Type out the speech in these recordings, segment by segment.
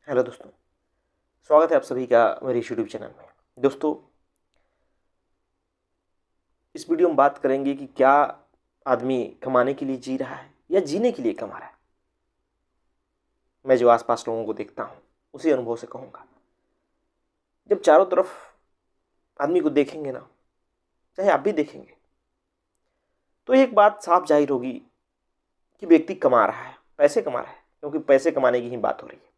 Hello दोस्तों, स्वागत है आप सभी का मेरे यूट्यूब चैनल में। दोस्तों, इस वीडियो में बात करेंगे कि क्या आदमी कमाने के लिए जी रहा है या जीने के लिए कमा रहा है। मैं जो आसपास लोगों को देखता हूँ उसी अनुभव से कहूँगा। जब चारों तरफ आदमी को देखेंगे ना, चाहे आप भी देखेंगे, तो एक बात साफ जाहिर होगी कि व्यक्ति कमा रहा है, पैसे कमा रहा है, क्योंकि पैसे कमाने की ही बात हो रही है।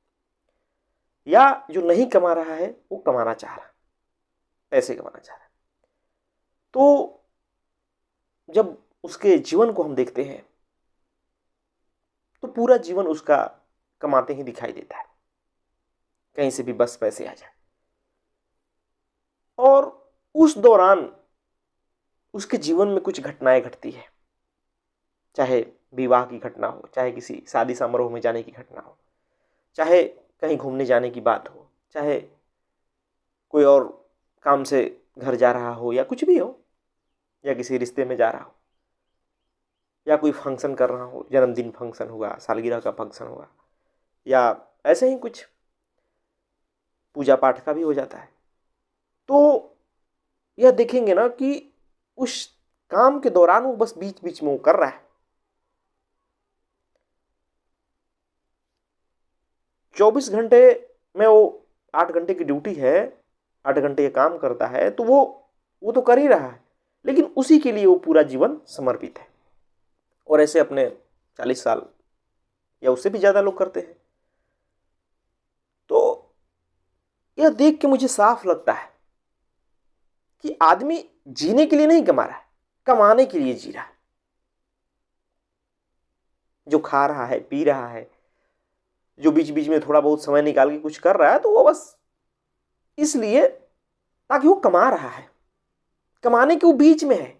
या जो नहीं कमा रहा है वो कमाना चाह रहा है, पैसे कमाना चाह रहा है। तो जब उसके जीवन को हम देखते हैं तो पूरा जीवन उसका कमाते ही दिखाई देता है, कहीं से भी बस पैसे आ जाए। और उस दौरान उसके जीवन में कुछ घटनाएं घटती है, चाहे विवाह की घटना हो, चाहे किसी शादी समारोह में जाने की घटना हो, चाहे कहीं घूमने जाने की बात हो, चाहे कोई और काम से घर जा रहा हो, या कुछ भी हो, या किसी रिश्ते में जा रहा हो, या कोई फंक्शन कर रहा हो, जन्मदिन फंक्शन हुआ, सालगिरह का फंक्शन हुआ, या ऐसे ही कुछ पूजा पाठ का भी हो जाता है। तो यह देखेंगे ना कि उस काम के दौरान वो बस बीच बीच में वो कर रहा है। 24 घंटे में वो 8 घंटे की ड्यूटी है, 8 घंटे काम करता है, तो वो तो कर ही रहा है, लेकिन उसी के लिए वो पूरा जीवन समर्पित है। और ऐसे अपने 40 साल या उससे भी ज्यादा लोग करते हैं। तो यह देख के मुझे साफ लगता है कि आदमी जीने के लिए नहीं कमा रहा है, कमाने के लिए जी रहा है। जो खा रहा है, पी रहा है, जो बीच बीच में थोड़ा बहुत समय निकाल के कुछ कर रहा है, तो वो बस इसलिए ताकि वो कमा रहा है। कमाने के वो बीच में है,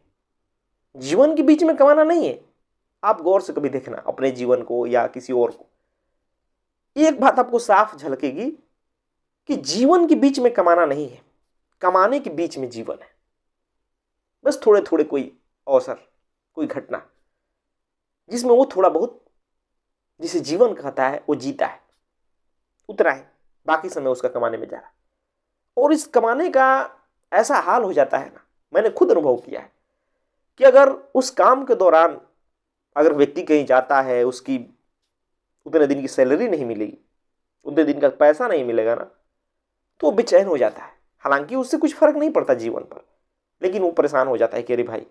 जीवन के बीच में कमाना नहीं है। आप गौर से कभी देखना अपने जीवन को या किसी और को, एक बात आपको साफ झलकेगी कि जीवन के बीच में कमाना नहीं है, कमाने के बीच में जीवन है। बस थोड़े थोड़े कोई अवसर, कोई घटना जिसमें वो थोड़ा बहुत, जिसे जीवन कहता है, वो जीता है, उतना है। बाकी समय उसका कमाने में जा रहा है। और इस कमाने का ऐसा हाल हो जाता है ना, मैंने खुद अनुभव किया है कि अगर उस काम के दौरान अगर व्यक्ति कहीं जाता है, उसकी उतने दिन की सैलरी नहीं मिलेगी, उतने दिन का पैसा नहीं मिलेगा ना, तो वो बेचैन हो जाता है। हालांकि उससे कुछ फर्क नहीं पड़ता जीवन पर, लेकिन वो परेशान हो जाता है कि अरे भाई,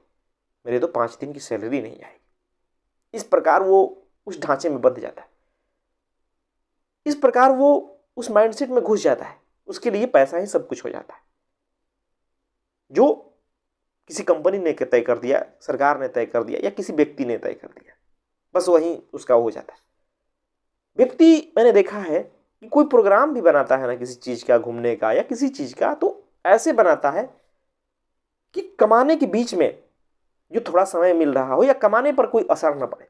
मेरे तो 5 दिन की सैलरी नहीं आएगी। इस प्रकार वो उस ढांचे में बंध जाता है, इस प्रकार वो उस माइंडसेट में घुस जाता है। उसके लिए पैसा ही सब कुछ हो जाता है। जो किसी कंपनी ने तय कर दिया, सरकार ने तय कर दिया, या किसी व्यक्ति ने तय कर दिया, बस वही उसका हो जाता है। व्यक्ति, मैंने देखा है कि कोई प्रोग्राम भी बनाता है ना, किसी चीज का, घूमने का या किसी चीज का, तो ऐसे बनाता है कि कमाने के बीच में जो थोड़ा समय मिल रहा हो, या कमाने पर कोई असर न पड़े,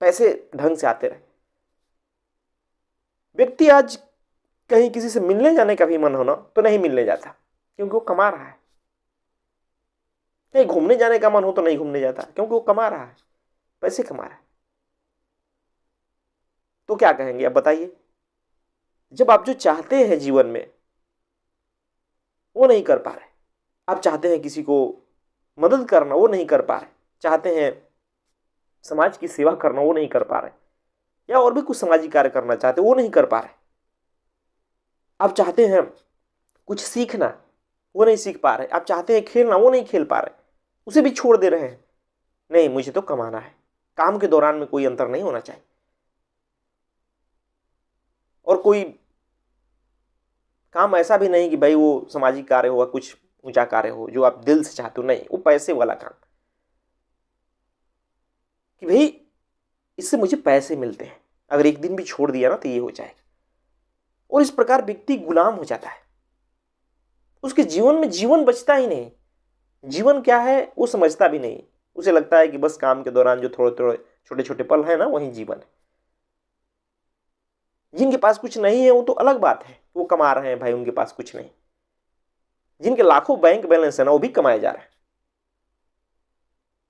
पैसे ढंग से आते रहे। व्यक्ति आज कहीं किसी से मिलने जाने का भी मन हो ना, तो नहीं मिलने जाता, क्योंकि वो कमा रहा है। कहीं घूमने जाने का मन हो तो नहीं घूमने जाता, क्योंकि वो कमा रहा है, पैसे कमा रहा है। तो क्या कहेंगे अब बताइए? जब आप जो चाहते हैं जीवन में वो नहीं कर पा रहे, आप चाहते हैं किसी को मदद करना, वो नहीं कर पा रहे, चाहते हैं समाज की सेवा करना, वो नहीं कर पा रहे, या और भी कुछ सामाजिक कार्य करना चाहते, वो नहीं कर पा रहे। आप चाहते हैं कुछ सीखना, वो नहीं सीख पा रहे। आप चाहते हैं खेलना, वो नहीं खेल पा रहे, उसे भी छोड़ दे रहे हैं। नहीं, मुझे तो कमाना है, काम के दौरान में कोई अंतर नहीं होना चाहिए। और कोई काम ऐसा भी नहीं कि भाई वो सामाजिक कार्य हो, कुछ ऊंचा कार्य हो जो आप दिल से चाहते हो, नहीं, वो पैसे वाला काम कि भाई इससे मुझे पैसे मिलते हैं, अगर एक दिन भी छोड़ दिया ना तो ये हो जाएगा। और इस प्रकार व्यक्ति गुलाम हो जाता है, उसके जीवन में जीवन बचता ही नहीं। जीवन क्या है वो समझता भी नहीं। उसे लगता है कि बस काम के दौरान जो थोड़े थोड़े छोटे छोटे पल है ना, वही जीवन है। जिनके पास कुछ नहीं है वो तो अलग बात है, वो कमा रहे हैं भाई, उनके पास कुछ नहीं। जिनके लाखों बैंक बैलेंस है ना, वो भी कमाए जा रहे हैं।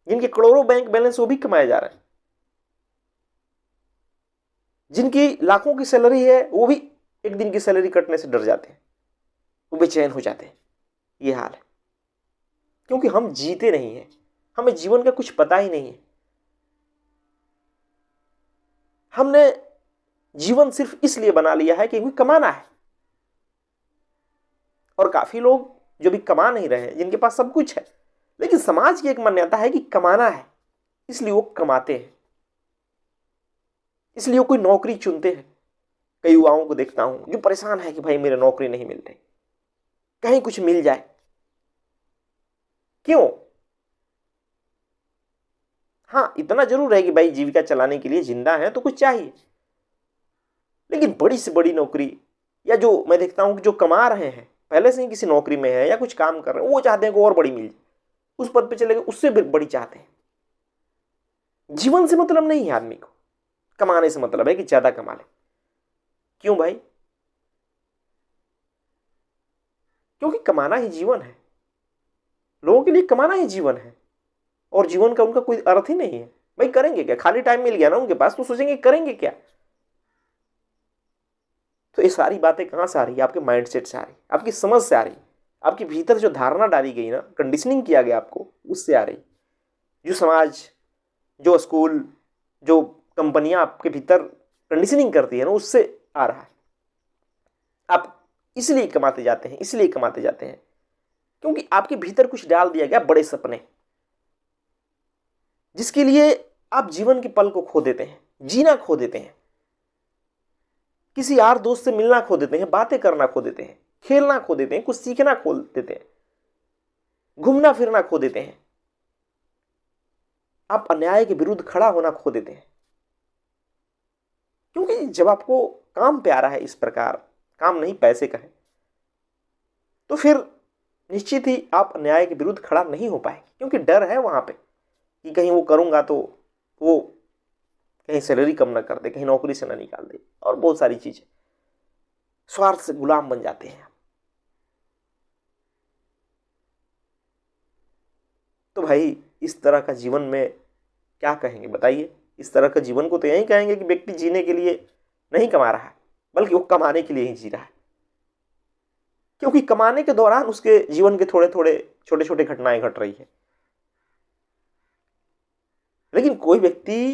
जिनके करोड़ों बैंक बैलेंस, वो भी कमाए जा रहे हैं। जिनकी लाखों की सैलरी है वो भी एक दिन की सैलरी कटने से डर जाते हैं, वो बेचैन हो जाते हैं। ये हाल है, क्योंकि हम जीते नहीं हैं, हमें जीवन का कुछ पता ही नहीं है। हमने जीवन सिर्फ इसलिए बना लिया है क्योंकि कमाना है। और काफी लोग जो भी कमा नहीं रहे हैं, जिनके पास सब कुछ है, लेकिन समाज की एक मान्यता है कि कमाना है, इसलिए वो कमाते हैं, इसलिए वो कोई नौकरी चुनते हैं। कई युवाओं को देखता हूं जो परेशान है कि भाई मेरे नौकरी नहीं मिल रही, कहीं कुछ मिल जाए। क्यों? हाँ, इतना जरूर है कि भाई जीविका चलाने के लिए जिंदा है तो कुछ चाहिए, लेकिन बड़ी से बड़ी नौकरी, या जो मैं देखता हूं कि जो कमा रहे हैं पहले से ही किसी नौकरी में है या कुछ काम कर रहे हैं, वो चाहते हैं कि और बड़ी मिल जाए, उस पद पे चले गए, उससे बड़ी चाहते हैं। जीवन से मतलब नहीं है आदमी को, कमाने से मतलब है कि ज्यादा कमा ले। क्यों भाई? क्योंकि कमाना ही जीवन है। लोगों के लिए कमाना ही जीवन है, और जीवन का उनका कोई अर्थ ही नहीं है। भाई करेंगे क्या? खाली टाइम मिल गया ना उनके पास, तो सोचेंगे करेंगे क्या। तो ये सारी बातें कहां से आ रही है? आपके माइंडसेट से आ रही, आपकी समझ से आ रही, आपके भीतर जो धारणा डाली गई ना, कंडीशनिंग किया गया आपको, उससे आ रही। जो समाज, जो स्कूल, जो कंपनियां आपके भीतर कंडीशनिंग करती है ना, उससे आ रहा है। आप इसलिए कमाते जाते हैं, इसलिए कमाते जाते हैं क्योंकि आपके भीतर कुछ डाल दिया गया, बड़े सपने, जिसके लिए आप जीवन के पल को खो देते हैं, जीना खो देते हैं, किसी यार दोस्त से मिलना खो देते हैं, बातें करना खो देते हैं, खेलना खो देते हैं, कुछ सीखना खो देते हैं, घूमना फिरना खो देते हैं। आप अन्याय के विरुद्ध खड़ा होना खो देते हैं, क्योंकि जब आपको काम प्यारा है, इस प्रकार काम नहीं पैसे का है, तो फिर निश्चित ही आप अन्याय के विरुद्ध खड़ा नहीं हो पाएंगे, क्योंकि डर है वहां पे कि कहीं वो करूंगा तो वो कहीं सैलरी कम ना कर दे, कहीं नौकरी से ना निकाल दे, और बहुत सारी चीजें। स्वार्थ से गुलाम बन जाते हैं। तो भाई इस तरह का जीवन में क्या कहेंगे बताइए? इस तरह का जीवन को तो यही कहेंगे कि व्यक्ति जीने के लिए नहीं कमा रहा है, बल्कि वो कमाने के लिए ही जी रहा है, क्योंकि कमाने के दौरान उसके जीवन के थोड़े थोड़े छोटे छोटे घटनाएं घट रही है। लेकिन कोई व्यक्ति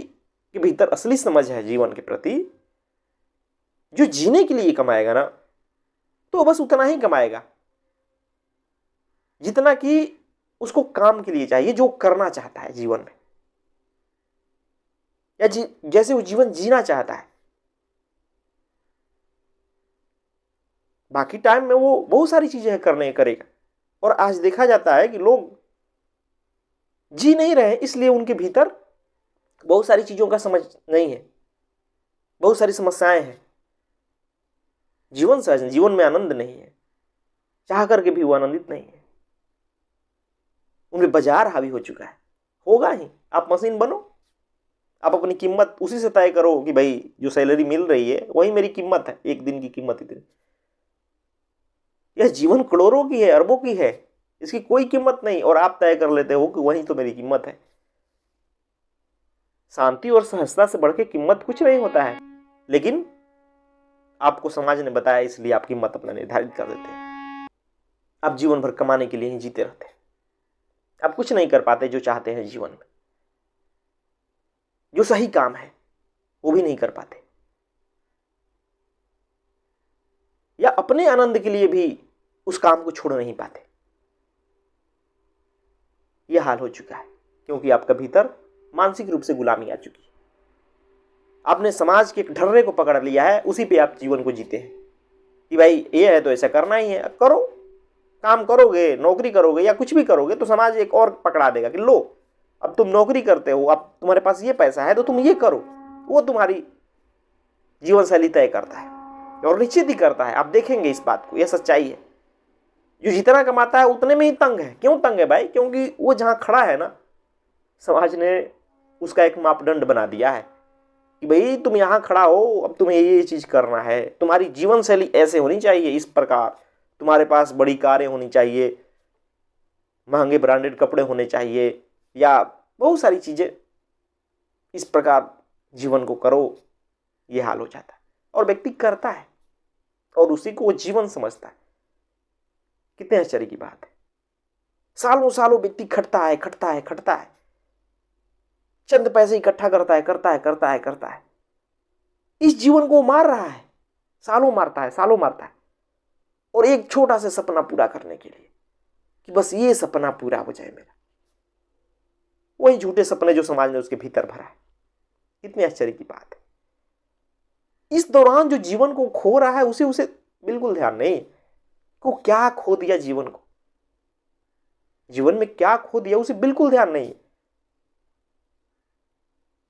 के भीतर असली समझ है जीवन के प्रति, जो जीने के लिए कमाएगा ना, तो बस उतना ही कमाएगा जितना कि उसको काम के लिए चाहिए, जो करना चाहता है जीवन में, या जैसे वो जीवन जीना चाहता है। बाकी टाइम में वो बहुत सारी चीजें करने करेगा। और आज देखा जाता है कि लोग जी नहीं रहे, इसलिए उनके भीतर बहुत सारी चीजों का समझ नहीं है, बहुत सारी समस्याएं हैं, जीवन सहज, जीवन में आनंद नहीं है, चाह करके भी वो आनंदित नहीं है। उनमें बाजार हावी हो चुका है, होगा ही। आप मशीन बनो, आप अपनी कीमत उसी से तय करो कि भाई जो सैलरी मिल रही है वही मेरी कीमत है, एक दिन की कीमत इतनी। यह जीवन करोड़ों की है, अरबों की है, इसकी कोई कीमत नहीं, और आप तय कर लेते हो कि वही तो मेरी कीमत है। शांति और सहजता से बढ़ के कीमत कुछ नहीं होता है, लेकिन आपको समाज ने बताया, इसलिए आप कीमत अपना निर्धारित कर देते हैं। आप जीवन भर कमाने के लिए ही जीते रहते हैं, आप कुछ नहीं कर पाते जो चाहते हैं जीवन में, जो सही काम है वो भी नहीं कर पाते, या अपने आनंद के लिए भी उस काम को छोड़ नहीं पाते। यह हाल हो चुका है, क्योंकि आपका भीतर मानसिक रूप से गुलामी आ चुकी है। आपने समाज के एक ढर्रे को पकड़ लिया है, उसी पे आप जीवन को जीते हैं कि भाई ये है तो ऐसा करना ही है। करो, काम करोगे, नौकरी करोगे या कुछ भी करोगे, तो समाज एक और पकड़ा देगा कि लो अब तुम नौकरी करते हो, अब तुम्हारे पास ये पैसा है तो तुम ये करो। वो तुम्हारी जीवन शैली तय करता है, और निश्चित ही करता है। आप देखेंगे इस बात को, यह सच्चाई है। जो जितना कमाता है उतने में ही तंग है। क्यों तंग है भाई? क्योंकि वो जहां खड़ा है ना, समाज ने उसका एक मापदंड बना दिया है कि भाई तुम यहां खड़ा हो, अब तुम्हें ये चीज करना है, तुम्हारी जीवन शैली ऐसे होनी चाहिए, इस प्रकार तुम्हारे पास बड़ी कारें होनी चाहिए, महंगे ब्रांडेड कपड़े होने चाहिए, या बहुत सारी चीजें। इस प्रकार जीवन को करो, ये हाल हो जाता है। और व्यक्ति करता है और उसी को वो जीवन समझता है। कितने आश्चर्य की बात है। सालों सालों व्यक्ति खटता है, खटता है, खटता है, चंद पैसे इकट्ठा करता है, करता है, करता है, करता है। इस जीवन को मार रहा है, सालों मारता है, सालों मारता है, और एक छोटा सा सपना पूरा करने के लिए कि बस ये सपना पूरा हो जाए मेरा, वही झूठे सपने जो समाज ने उसके भीतर भरा है। कितनी आश्चर्य की बात है। इस दौरान जो जीवन को खो रहा है उसे बिल्कुल ध्यान नहीं को क्या खो दिया, जीवन को, जीवन में क्या खो दिया उसे बिल्कुल ध्यान नहीं।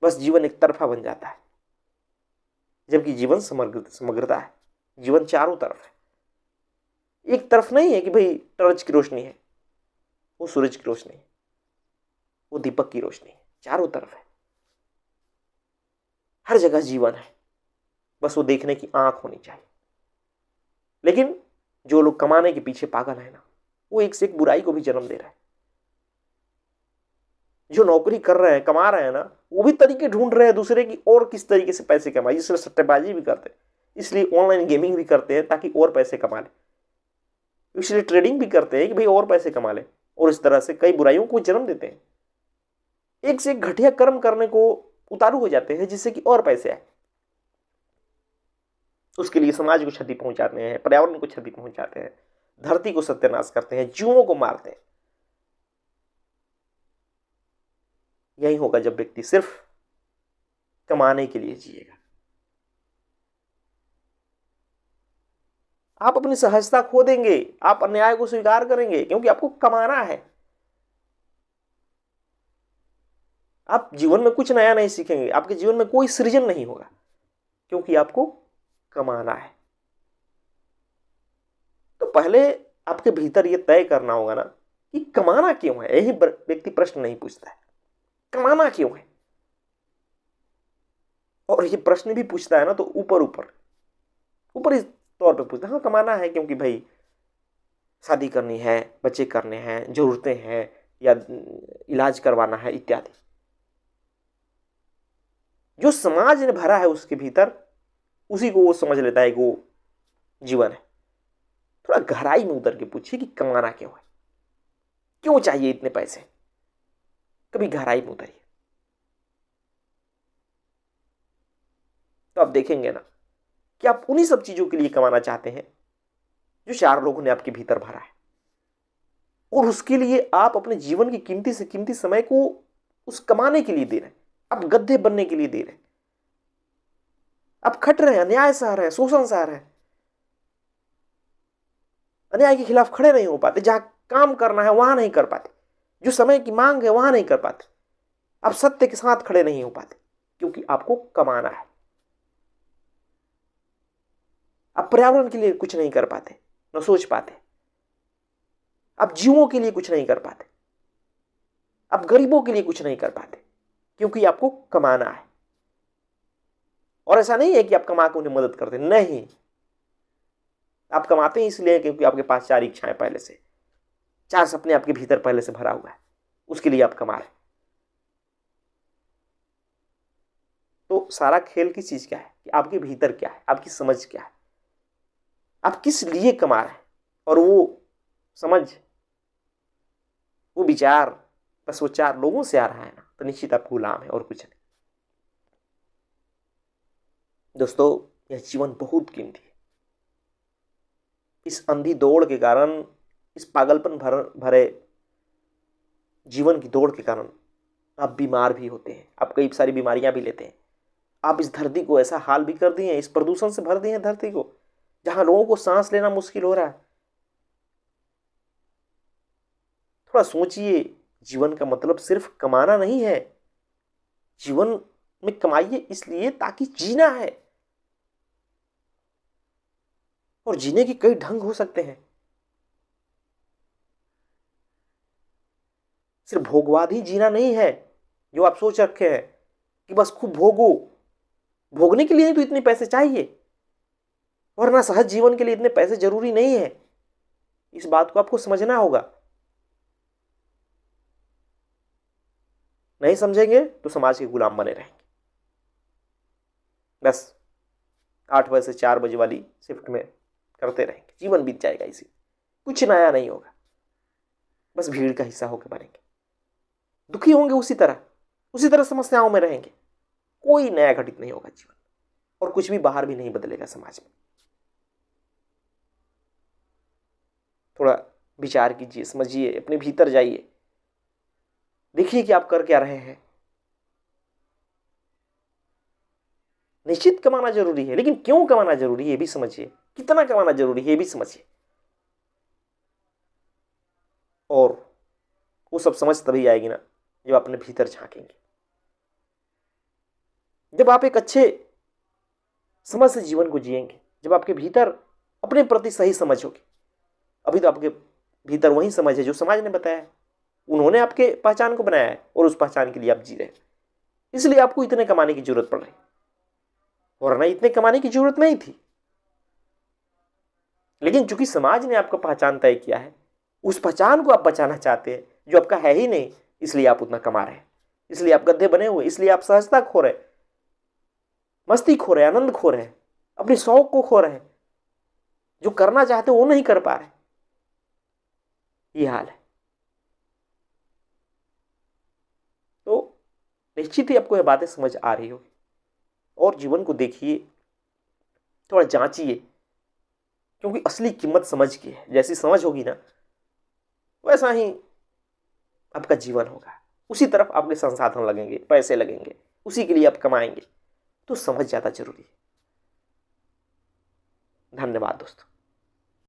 बस जीवन एक तरफा बन जाता है, जबकि जीवन समग्रता है। जीवन चारों तरफ है, एक तरफ नहीं है कि भाई टॉर्च की रोशनी है, वो सूरज की रोशनी है, वो दीपक की रोशनी है, चारों तरफ है, हर जगह जीवन है। बस वो देखने की आंख होनी चाहिए। लेकिन जो लोग कमाने के पीछे पागल है ना, वो एक से एक बुराई को भी जन्म दे रहा है। जो नौकरी कर रहे हैं, कमा रहे हैं ना, वो भी तरीके ढूंढ रहे हैं दूसरे की और किस तरीके से पैसे कमाए। इसलिए सट्टेबाजी भी करते हैं, इसलिए ऑनलाइन गेमिंग भी करते हैं ताकि और पैसे कमा ले, इसलिए ट्रेडिंग भी करते हैं कि भाई और पैसे कमा ले, और इस तरह से कई बुराइयों को जन्म देते हैं। एक से एक घटिया कर्म करने को उतारू हो जाते हैं जिससे कि और पैसे आए। उसके लिए समाज को क्षति पहुंचाते हैं, पर्यावरण को क्षति पहुंचाते हैं, धरती को सत्यानाश करते हैं, जीवों को मारते हैं। यही होगा जब व्यक्ति सिर्फ कमाने के लिए जिएगा। आप अपनी सहजता खो देंगे, आप अन्याय को स्वीकार करेंगे, क्योंकि आपको कमाना है। आप जीवन में कुछ नया नहीं सीखेंगे, आपके जीवन में कोई सृजन नहीं होगा, क्योंकि आपको कमाना है। तो पहले आपके भीतर यह तय करना होगा ना कि कमाना क्यों है। यही व्यक्ति प्रश्न नहीं पूछता है, कमाना क्यों है। और ये प्रश्न भी पूछता है ना तो ऊपर इस तौर पे पूछता है, हाँ कमाना है क्योंकि भाई शादी करनी है, बच्चे करने हैं, जरूरतें हैं, या इलाज करवाना है इत्यादि। जो समाज ने भरा है उसके भीतर, उसी को वो समझ लेता है कि वो जीवन है। थोड़ा गहराई में उतर के पूछिए कि कमाना क्यों है, क्यों चाहिए इतने पैसे। कभी गहराई में उतरिए तो आप देखेंगे ना कि आप उन्हीं सब चीजों के लिए कमाना चाहते हैं जो चार लोगों ने आपके भीतर भरा है, और उसके लिए आप अपने जीवन की कीमती से कीमती समय को उस कमाने के लिए दे रहे हैं। आप गद्दे बनने के लिए दे रहे हैं, आप खट रहे हैं, अन्याय सह रहे हैं, शोषण सह रहे हैं, अन्याय के खिलाफ खड़े नहीं हो पाते, जहां काम करना है वहां नहीं कर पाते, जो समय की मांग है वहां नहीं कर पाते, आप सत्य के साथ खड़े नहीं हो पाते, क्योंकि आपको कमाना है। आप पर्यावरण के लिए कुछ नहीं कर पाते, न सोच पाते, आप जीवों के लिए कुछ नहीं कर पाते, आप गरीबों के लिए कुछ नहीं कर पाते, क्योंकि आपको कमाना है। और ऐसा नहीं है कि आप कमा के उन्हें मदद करते, नहीं, आप कमाते हैं इसलिए क्योंकि आपके पास चार इच्छाएं पहले से, चार सपने आपके भीतर पहले से भरा हुआ है, उसके लिए आप कमा रहे। तो सारा खेल किस चीज का है कि आपके भीतर क्या है, आपकी समझ क्या है, आप किस लिए कमा रहे हैं। और वो समझ, वो विचार बस वो चार लोगों से आ रहा है ना, तो निश्चित आप गुलाम है और कुछ नहीं। दोस्तों, यह जीवन बहुत कीमती है। इस अंधी दौड़ के कारण, इस पागलपन भरे जीवन की दौड़ के कारण आप बीमार भी होते हैं, आप कई सारी बीमारियां भी लेते हैं। आप इस धरती को ऐसा हाल भी कर दिए हैं, इस प्रदूषण से भर दिए हैं धरती को, जहां लोगों को सांस लेना मुश्किल हो रहा है। थोड़ा सोचिए, जीवन का मतलब सिर्फ कमाना नहीं है। जीवन में कमाइए इसलिए ताकि जीना है, और जीने के कई ढंग हो सकते हैं। सिर्फ भोगवाद ही जीना नहीं है जो आप सोच रखे हैं कि बस खूब भोगो। भोगने के लिए तो इतने पैसे चाहिए, वरना सहज जीवन के लिए इतने पैसे जरूरी नहीं है। इस बात को आपको समझना होगा। नहीं समझेंगे तो समाज के गुलाम बने रहेंगे। बस 8 बजे से 4 बजे वाली शिफ्ट में करते रहेंगे, जीवन बीत जाएगा इसी, कुछ नया नहीं होगा, बस भीड़ का हिस्सा होकर बनेंगे, दुखी होंगे उसी तरह समस्याओं में रहेंगे, कोई नया घटित नहीं होगा जीवन, और कुछ भी बाहर भी नहीं बदलेगा समाज में। थोड़ा विचार कीजिए, समझिए, अपने भीतर जाइए, देखिए कि आप कर क्या रहे हैं। निश्चित कमाना जरूरी है, लेकिन क्यों कमाना जरूरी है ये भी समझिए, कितना कमाना जरूरी है ये भी समझिए, और वो सब समझ तभी आएगी ना जब अपने भीतर झांकेंगे, जब आप एक अच्छे समझ से जीवन को जिएंगे, जब आपके भीतर अपने प्रति सही समझ होगी। अभी तो आपके भीतर वही समझ है जो समाज ने बताया है, उन्होंने आपके पहचान को बनाया है और उस पहचान के लिए आप जी रहे हैं, इसलिए आपको इतने कमाने की जरूरत पड़ रही, वरना इतने कमाने की जरूरत नहीं थी। लेकिन चूंकि समाज ने आपका पहचान तय किया है, उस पहचान को आप बचाना चाहते हैं जो आपका है ही नहीं, इसलिए आप उतना कमा रहे हैं, इसलिए आप गड्ढे बने हुए, इसलिए आप सहजता खो रहे, मस्ती खो रहे, आनंद खो रहे, अपने शौक को खो रहे, जो करना चाहते वो नहीं कर पा रहे, ये हाल है। तो निश्चित ही आपको ये बातें समझ आ रही होगी, और जीवन को देखिए, थोड़ा जांचिए, क्योंकि असली कीमत समझ की है, जैसी समझ होगी ना वैसा ही आपका जीवन होगा, उसी तरफ आपके संसाधन लगेंगे, पैसे लगेंगे, उसी के लिए आप कमाएंगे, तो समझ ज्यादा जरूरी है। धन्यवाद दोस्तों।